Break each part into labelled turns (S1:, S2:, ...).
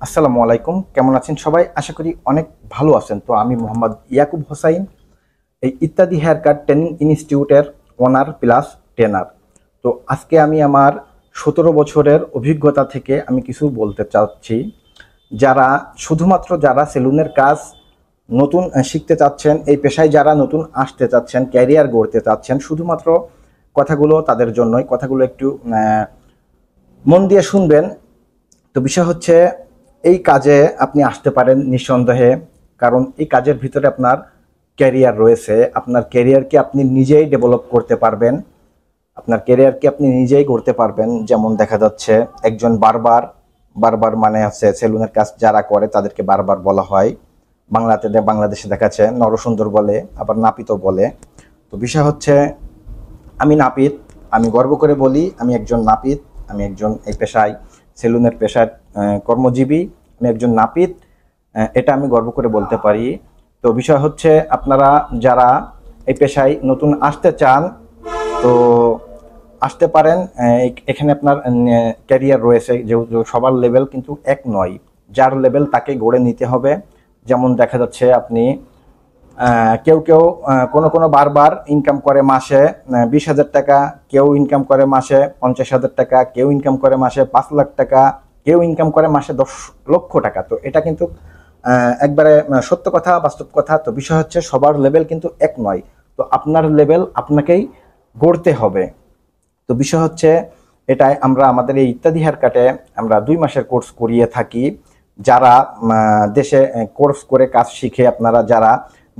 S1: আসসালামু আলাইকুম, কেমন আছেন সবাই? আশা করি অনেক ভালো আছেন। তো আমি মোহাম্মদ ইয়াকুব হোসাইন, এই ইত্যাদি হেয়ার কাট ট্রেনিং ইনস্টিটিউটের ওনার প্লাস ট্রেনার। তো আজকে আমি আমার 17 বছরের অভিজ্ঞতা থেকে আমি কিছু বলতে চাচ্ছি। যারা শুধুমাত্র যারা সেলুনের কাজ নতুন শিখতে চাচ্ছেন, এই পেশায় যারা নতুন আসতে চাচ্ছেন, ক্যারিয়ার গড়তে চাচ্ছেন, শুধুমাত্র কথাগুলো তাদের জন্যই। কথাগুলো একটু মন দিয়ে শুনবেন। তো বিষয় হচ্ছে, এই কাজে আপনি আসতে পারেন নিঃসন্দেহে, কারণ এই কাজের ভিতরে আপনার ক্যারিয়ার রয়েছে। আপনার ক্যারিয়ারকে আপনি নিজেই ডেভেলপ করতে পারবেন, আপনার ক্যারিয়ারকে আপনি নিজেই করতে পারবেন। যেমন দেখা যাচ্ছে একজন বারবার বারবার মানে হচ্ছে সেলুনের কাজ যারা করে তাদেরকে বারবার বলা হয়। বাংলাদেশে দেখাচ্ছে নরসুন্দর বলে, আবার নাপিতও বলে। তো বিষয় হচ্ছে, আমি নাপিত। আমি গর্ব করে বলি আমি একজন নাপিত। আমি একজন এই পেশায়, সেলুনের পেশায় কর্মজীবী। আমি একজন নাপিত, এটা আমি গর্ব করে বলতে পারি। তো বিষয় হচ্ছে, আপনারা যারা এই পেশায় নতুন আসতে চান তো আসতে পারেন। এখানে আপনার ক্যারিয়ার রয়েছে, যেহেতু সবার লেভেল কিন্তু এক নয়, যার লেভেল তাকে গড়ে নিতে হবে। যেমন দেখা যাচ্ছে আপনি কেউ কেউ কোনো বারবার ইনকাম করে মাসে 20,000 টাকা, কেউ ইনকাম করে মাসে 50,000 টাকা, কেউ ইনকাম করে মাসে 5 লাখ টাকা, কেউ ইনকাম করে মাসে 10 লক্ষ টাকা। তো এটা কিন্তু একবারে সত্য কথা, বাস্তব কথা। তো বিষয় হচ্ছে, সবার লেভেল কিন্তু এক নয়। তো আপনার লেভেল আপনাকেই গড়তে হবে। তো বিষয় হচ্ছে এটাই, আমরা আমাদের এই ইত্যাদি হেয়ার কাটে আমরা 2 মাসের কোর্স করিয়ে থাকি। যারা দেশে কোর্স করে কাজ শিখে, আপনারা যারা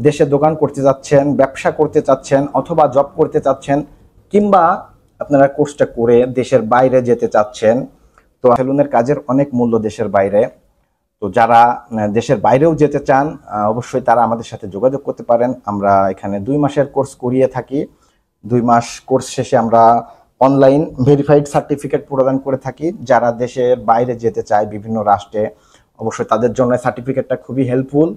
S1: দেশে দোকান করতে যাচ্ছেন, ব্যবসা করতে চাচ্ছেন, অথবা জব করতে চাচ্ছেন, কিংবা আপনারা কোর্সটা করে দেশের বাইরে যেতে চাচ্ছেন। তো সেলুনের কাজের অনেক মূল্য দেশের বাইরে। তো যারা দেশের বাইরেও যেতে চান, অবশ্যই তারা আমাদের সাথে যোগাযোগ করতে পারেন। আমরা এখানে 2 মাসের কোর্স করিয়ে থাকি। 2 মাস কোর্স শেষে আমরা অনলাইন ভেরিফাইড সার্টিফিকেট প্রদান করে থাকি। যারা দেশের বাইরে যেতে চায় বিভিন্ন রাষ্ট্রে, অবশ্যই তাদের জন্য সার্টিফিকেটটা খুবই হেল্পফুল।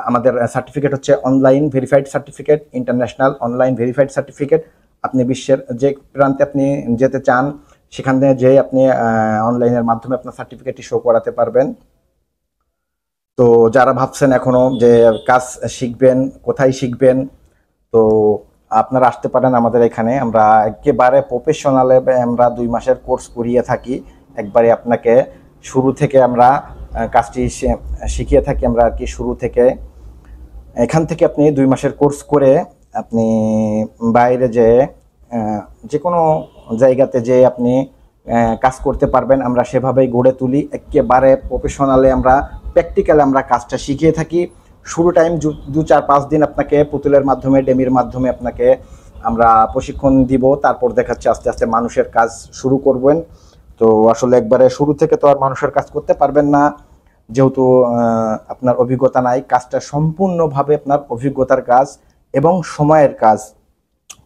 S1: আমাদের সার্টিফিকেট হচ্ছে online verified certificate, international online verified certificate. আপনি বিশ্বের যে প্রান্তে আপনি যেতে চান, সেখানে যে আপনি অনলাইনের মাধ্যমে আপনার সার্টিফিকেটটি শো করাতে পারবেন। তো যারা ভাবছেন এখনো যে কাজ শিখবেন, কোথায় শিখবেন, তো আপনারা আসতে পারেন আমাদের এখানে। আমরা একেবারে প্রফেশনালে আমরা 2 মাসের কোর্স করিয়ে থাকি। একবারে আপনাকে শুরু থেকে আমরা কাজটি শিখিয়ে থাকি আমরা আর কি। শুরু থেকে এখান থেকে আপনি 2 মাসের কোর্স করে আপনি বাইরে যে কোনো জায়গাতে যে আপনি কাজ করতে পারবেন। আমরা সেভাবেই গড়ে তুলি, একেবারে প্রফেশনালে আমরা প্র্যাকটিক্যালে আমরা কাজটা শিখিয়ে থাকি। শুরু টাইম 2-4-5 দিন আপনাকে পুতুলের মাধ্যমে, ডেমির মাধ্যমে আপনাকে আমরা প্রশিক্ষণ দিব। তারপর দেখাচ্ছে আস্তে আস্তে মানুষের কাজ শুরু করবেন। তো আসলে একবারে শুরু থেকে তো আর মানুষের কাজ করতে পারবেন না, যেহেতু আপনার অভিজ্ঞতা নাই। কাজটা সম্পূর্ণভাবে আপনার অভিজ্ঞতার কাজ এবং সময়ের কাজ।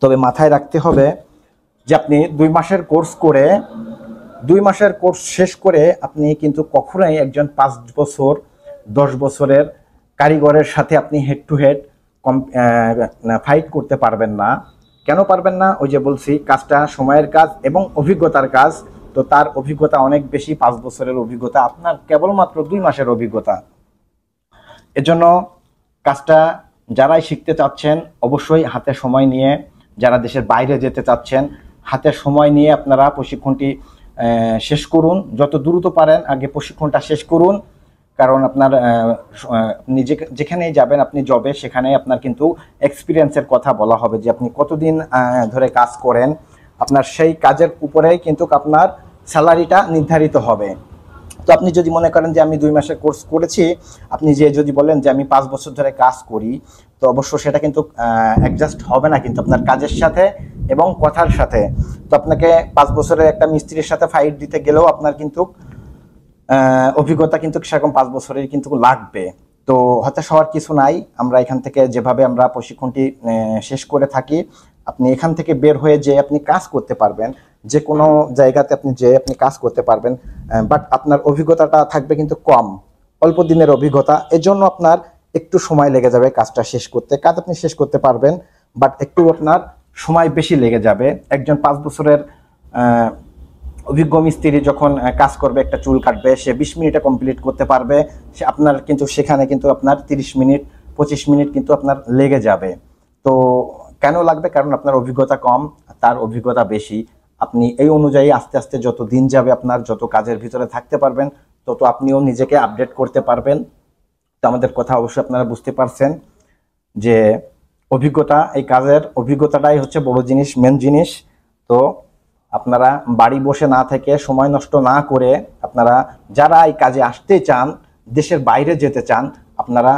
S1: তবে মাথায় রাখতে হবে যে আপনি 2 মাসের কোর্স করে, 2 মাসের কোর্স শেষ করে আপনি কিন্তু কখনোই একজন 5 বছর 10 বছরের কারিগরের সাথে আপনি হেড টু হেড ফাইট করতে পারবেন না। কেন পারবেন না? ওই যে বলছি, কাজটা সময়ের কাজ এবং অভিজ্ঞতার কাজ। তো তার অভিজ্ঞতা অনেক বেশি, 5 বছরের অভিজ্ঞতা, আপনার কেবলমাত্র 2 মাসের অভিজ্ঞতা। এজন্য কাজটা যারাই শিখতে চাচ্ছেন, অবশ্যই হাতে সময় নিয়ে, যারা দেশের বাইরে যেতে চাচ্ছেন, হাতে সময় নিয়ে আপনারা প্রশিক্ষণটি শেষ করুন। যত দ্রুত পারেন আগে প্রশিক্ষণটা শেষ করুন। কারণ আপনার আপনি যেখানেই যাবেন, আপনি জবে, সেখানে আপনার কিন্তু এক্সপিরিয়েন্সের কথা বলা হবে, যে আপনি কতদিন ধরে কাজ করেন। আপনার সেই কাজের উপরেই কিন্তু আপনার স্যালারিটা নির্ধারিত হবে। তো আপনি যদি মনে করেন যে আমি 2 মাসের কোর্স করেছি, আপনি যদি বলেন যে আমি 5 বছর ধরে কাজ করি, তো অবশ্য সেটা কিন্তু অ্যাডজাস্ট হবে না কিন্তু আপনার কাজের সাথে এবং কথার সাথে। তো আপনাকে 5 বছরের একটা মিস্ত্রির সাথে ফাইট দিতে গেলেও আপনার কিন্তু অভিজ্ঞতা কিন্তু সেরকম 5 বছরের কিন্তু লাগবে। তো হতাশ হওয়ার কিছু নাই। আমরা এখান থেকে যেভাবে আমরা প্রশিক্ষণটি শেষ করে থাকি, আপনি এখান থেকে বের হয়ে যে আপনি কাজ করতে পারবেন, যে কোনো জায়গাতে আপনি কাজ করতে পারবেন। বাট আপনার অভিজ্ঞতাটা থাকবে কিন্তু কম, অল্প দিনের অভিজ্ঞতা। এজন্য আপনার একটু সময় লেগে যাবে কাজটা শেষ করতে। কাজ আপনি শেষ করতে পারবেন, বাট একটু আপনার সময় বেশি লেগে যাবে। একজন 5 বছরের অভিজ্ঞ মিস্ত্রি যখন কাজ করবে, একটা চুল কাটবে, সে 20 মিনিটে কমপ্লিট করতে পারবে, সে আপনার কিন্তু সেখানে কিন্তু আপনার 30 মিনিট 25 মিনিট কিন্তু আপনার লেগে যাবে। তো কেন লাগবে? কারণ আপনার অভিজ্ঞতা কম, তার অভিজ্ঞতা বেশি। আপনি এই অনুযায়ী আস্তে আস্তে যত দিন যাবে, আপনার যত কাজের ভিতরে থাকতে পারবেন, তত আপনিও নিজেকে আপডেট করতে পারবেন। তো আমাদের কথা অবশ্যই আপনারা বুঝতে পারছেন যে অভিজ্ঞতা, এই কাজের অভিজ্ঞতাটাই হচ্ছে বড় জিনিস, মেন জিনিস। তো আপনারা বাড়ি বসে না থেকে, সময় নষ্ট না করে, আপনারা যারা এই কাজে আসতে চান, দেশের বাইরে যেতে চান, আপনারা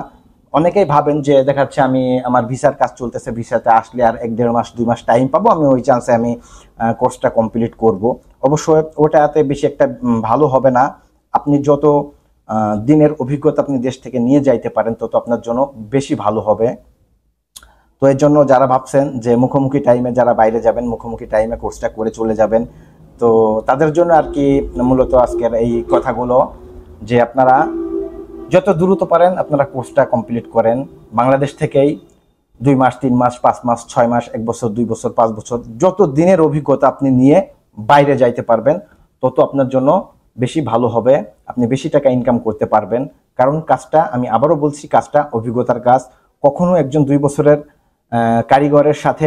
S1: অনেকেই ভাবেন যে দেখাচ্ছে আমি আমার ভিসার কাজ চলতেছে, ভিসাতে আসলে আর 1-1.5 মাস 2 মাস টাইম পাবো, আমি ওই চান্সে আমি কোর্সটা কমপ্লিট করব। অবশ্যই ওটাতে বেশি একটা ভালো হবে না। আপনি যত দিনের অভিজ্ঞতা আপনি দেশ থেকে নিয়ে যাইতে পারেন, তত আপনার জন্য বেশি ভালো হবে। তো এর জন্য যারা ভাবছেন যে মুখোমুখি টাইমে যারা বাইরে যাবেন, মুখোমুখি টাইমে কোর্সটা করে চলে যাবেন, তো তাদের জন্য আর কি মূলত আজকের এই কথাগুলো, যে আপনারা যত দ্রুত পারেন আপনারা কোর্সটা কমপ্লিট করেন। বাংলাদেশ থেকেই 2 মাস 3 মাস 5 মাস 6 মাস 1 বছর 2 বছর 5 বছর যত দিনের অভিজ্ঞতা আপনি নিয়ে বাইরে যাইতে পারবেন, তত আপনার জন্য বেশি ভালো হবে। আপনি বেশি টাকা ইনকাম করতে পারবেন। কারণ কাজটা, আমি আবারও বলছি, কাজটা অভিজ্ঞতার কাজ। কখনো একজন 2 বছরের কারিগরের সাথে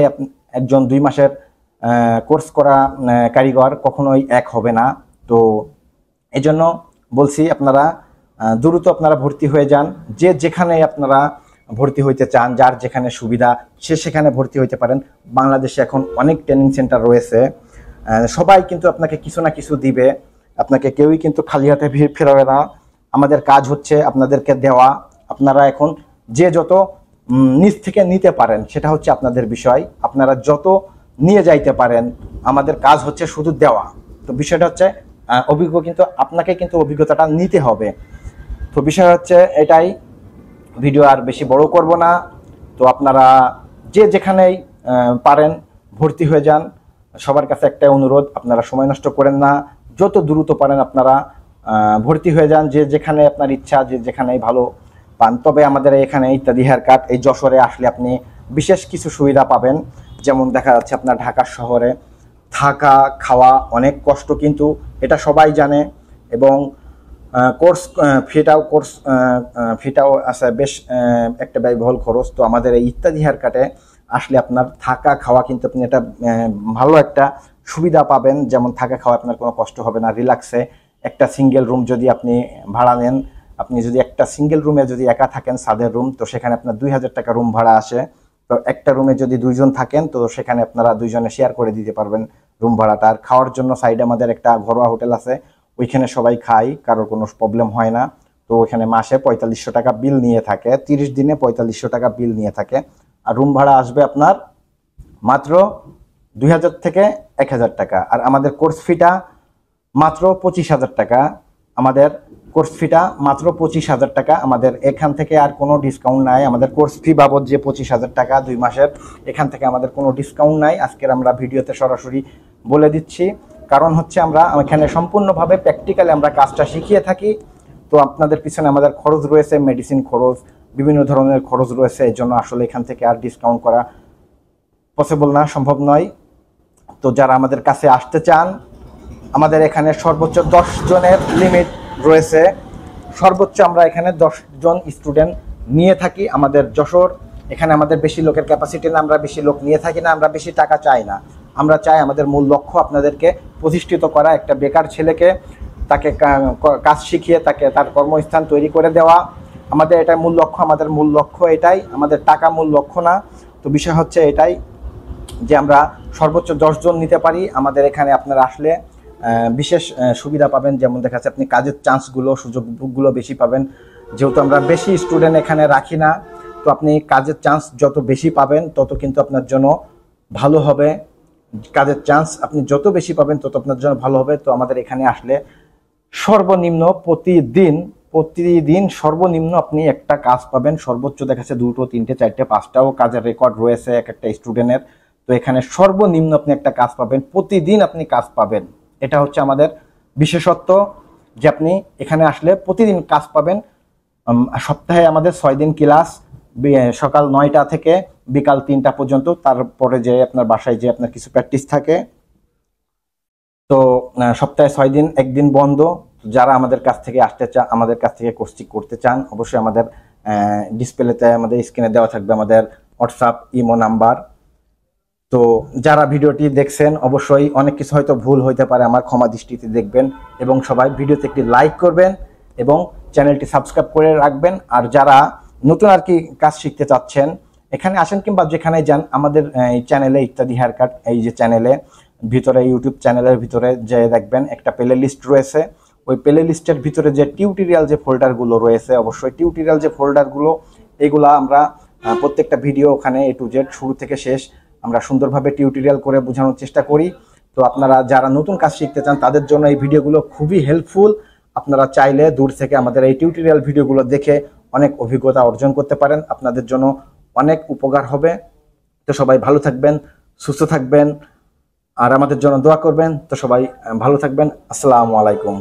S1: একজন 2 মাসের কোর্স করা কারিগর কখনোই এক হবে না। তো এই জন্য বলছি আপনারা দ্রুত আপনারা ভর্তি হয়ে যান। যে যেখানে আপনারা ভর্তি হইতে চান, যার যেখানে সুবিধা সে সেখানে ভর্তি হইতে পারেন। বাংলাদেশে এখন অনেক ট্রেনিং সেন্টার রয়েছে, সবাই কিন্তু আপনাকে কিছু না কিছু দিবে, আপনাকে কেউই কিন্তু খালি হাতে ফেরাবে না। আমাদের কাজ হচ্ছে আপনাদেরকে দেওয়া। আপনারা এখন যে যত নিজ থেকে নিতে পারেন সেটা হচ্ছে আপনাদের বিষয়, আপনারা যত নিয়ে যাইতে পারেন, আমাদের কাজ হচ্ছে শুধু দেওয়া। তো বিষয়টা হচ্ছে অভিজ্ঞ, কিন্তু আপনাকে কিন্তু অভিজ্ঞতাটা নিতে হবে। তো বিষয় হচ্ছে এটাই, ভিডিও আর বেশি বড় করব না। তো আপনারা যে যেখানেই পারেন ভর্তি হয়ে যান। সবার কাছে একটা অনুরোধ, আপনারা সময় নষ্ট করেন না, যত দ্রুত পারেন আপনারা ভর্তি হয়ে যান। যে যেখানে আপনার ইচ্ছা, যে যেখানেই ভালো পান। তবে আমাদের এখানে ইত্যাদি হেয়ার কাট এই যশোরে আসলে আপনি বিশেষ কিছু সুবিধা পাবেন। যেমন দেখা যাচ্ছে আপনার ঢাকা শহরে থাকা খাওয়া অনেক কষ্ট, কিন্তু এটা সবাই জানে। এবং কোর্স ফিটাও আছে বেশ একটা ব্যয়বহুল খরচ। তো আমাদের এই ইত্যাদি হেয়ার কাটে আসলে আপনার থাকা খাওয়া কিন্তু আপনি একটা ভালো একটা সুবিধা পাবেন। যেমন থাকা খাওয়া আপনার কোনো কষ্ট হবে না, রিল্যাক্সে। একটা সিঙ্গেল রুম যদি আপনি ভাড়া নেন, আপনি যদি একটা সিঙ্গেল রুমে যদি একা থাকেন, ছাদের রুম, তো সেখানে আপনার 2000 টাকা রুম ভাড়া আসে। তো একটা রুমে যদি 2 জন থাকেন, তো সেখানে আপনারা 2 জনে শেয়ার করে দিতে পারবেন রুম ভাড়াটা। আর খাওয়ার জন্য সাইডে আমাদের একটা ঘরোয়া হোটেল আছে, ওইখানে সবাই খায়, কারোর কোনো প্রবলেম হয় না। তো ওইখানে মাসে 4500 টাকা বিল নিয়ে থাকে, 30 দিনে 4500 টাকা বিল নিয়ে থাকে। আর রুম ভাড়া আসবে আপনার মাত্র 2000 থেকে 1000 টাকা। আর আমাদের কোর্স ফিটা মাত্র 25,000 টাকা। আমাদের কোর্স ফিটা মাত্র 25,000 টাকা। আমাদের এখান থেকে আর কোনো ডিসকাউন্ট নাই। আমাদের কোর্স ফি বাবদ যে 25,000 টাকা 2 মাসের, এখান থেকে আমাদের কোনো ডিসকাউন্ট নাই। আজকের আমরা ভিডিওতে সরাসরি বলে দিচ্ছি, কারণ হচ্ছে আমরা এখানে সম্পূর্ণভাবে প্র্যাকটিক্যালি আমরা কাজটা শিখিয়ে থাকি। তো আপনাদের পিছনে আমাদের খরচ রয়েছে, মেডিসিন খরচ, বিভিন্ন ধরনের খরচ রয়েছে। এই জন্য আসলে এখান থেকে আর ডিসকাউন্ট করা পসিবল না, সম্ভব নয়। তো যারা আমাদের কাছে আসতে চান, আমাদের এখানে সর্বোচ্চ 10 জনের লিমিট রয়েছে। সর্বোচ্চ আমরা এখানে 10 জন স্টুডেন্ট নিয়ে থাকি। আমাদের যশোর, এখানে আমাদের বেশি লোকের ক্যাপাসিটি না, আমরা বেশি লোক নিয়ে থাকি না, আমরা বেশি টাকা চাই না। আমরা চাই আমাদের মূল লক্ষ্য আপনাদেরকে প্রতিষ্ঠিত করা, একটা বেকার ছেলেকে তাকে কাজ শিখিয়ে তাকে তার কর্মস্থান তৈরি করে দেওয়া। আমাদের এটা মূল লক্ষ্য, আমাদের মূল লক্ষ্য এটাই, আমাদের টাকা মূল লক্ষ্য না। তো বিষয় হচ্ছে এটাই যে আমরা সর্বোচ্চ 10 জন নিতে পারি। আমাদের এখানে আপনারা আসলে বিশেষ সুবিধা পাবেন। যেমন দেখা যাচ্ছে আপনি কাজের চান্সগুলো, সুযোগগুলো বেশি পাবেন। যেহেতু আমরা বেশি স্টুডেন্ট এখানে রাখি না, তো আপনি কাজের চান্স যত বেশি পাবেন তত কিন্তু আপনার জন্য ভালো হবে। কাজের চান্স আপনি যত বেশি পাবেন তত আপনার জন্য ভালো হবে। তো আমাদের এখানে আসলে সর্বনিম্ন প্রতিদিন সর্বনিম্ন আপনি একটা কাজ পাবেন। সর্বোচ্চ দেখা যাচ্ছে 2টো 3টে 4টে 5টাও কাজের রেকর্ড রয়েছে এক একটা স্টুডেন্টের। তো এখানে সর্বনিম্ন আপনি একটা কাজ পাবেন, প্রতিদিন আপনি কাজ পাবেন। এটা হচ্ছে আমাদের বিশেষত্ব, যে আপনি এখানে আসলে প্রতিদিন কাজ পাবেন। সপ্তাহে আমাদের 6 দিন ক্লাস, সকাল 9টা থেকে বিকাল 3টা পর্যন্ত। তারপরে যে আপনার বাসায় যে আপনার কিছু প্র্যাকটিস থাকে। তো সপ্তাহে 6 দিন, একদিন বন্ধ। যারা আমাদের কাছ থেকে আসতে চান, আমাদের কাছ থেকে কোর্সটি করতে চান, অবশ্যই আমাদের ডিসপ্লেতে, আমাদের স্ক্রিনে দেওয়া থাকবে আমাদের হোয়াটসঅ্যাপ ইমো নাম্বার। তো যারা ভিডিওটি দেখছেন, অবশ্যই অনেক কিছু হয়তো ভুল হইতে পারে, আমার ক্ষমা দৃষ্টিতে দেখবেন, এবং সবাই ভিডিওতে একটি লাইক করবেন এবং চ্যানেলটি সাবস্ক্রাইব করে রাখবেন। আর যারা নতুন আর কি কাজ শিখতে চাচ্ছেন, এখানে আসেন কিংবা যেখানে যান, আমাদের এই চ্যানেলে ইত্যাদি হেয়ার কাট, এই যে চ্যানেলে ভিতরে, ইউটিউব চ্যানেলের ভিতরে যে দেখবেন একটা প্লে লিস্ট রয়েছে। ওই প্লে লিস্টের ভিতরে যে টিউটোরিয়াল যে ফোল্ডারগুলো রয়েছে, অবশ্যই টিউটোরিয়াল যে ফোল্ডারগুলো, এগুলা আমরা প্রত্যেকটা ভিডিও ওখানে A to Z শুরু থেকে শেষ আমরা সুন্দরভাবে টিউটোরিয়াল করে বোঝানোর চেষ্টা করি। তো আপনারা যারা নতুন কাজ শিখতে চান, তাদের জন্য এই ভিডিওগুলো খুবই হেল্পফুল। আপনারা চাইলে দূর থেকে আমাদের এই টিউটোরিয়াল ভিডিওগুলো দেখে অনেক অভিজ্ঞতা অর্জন করতে পারেন, আপনাদের জন্য অনেক উপকার হবে। তো সবাই ভালো থাকবেন, সুস্থ থাকবেন, আর আমাদের জন্য দোয়া করবেন। তো সবাই ভালো থাকবেন। আসসালামু আলাইকুম।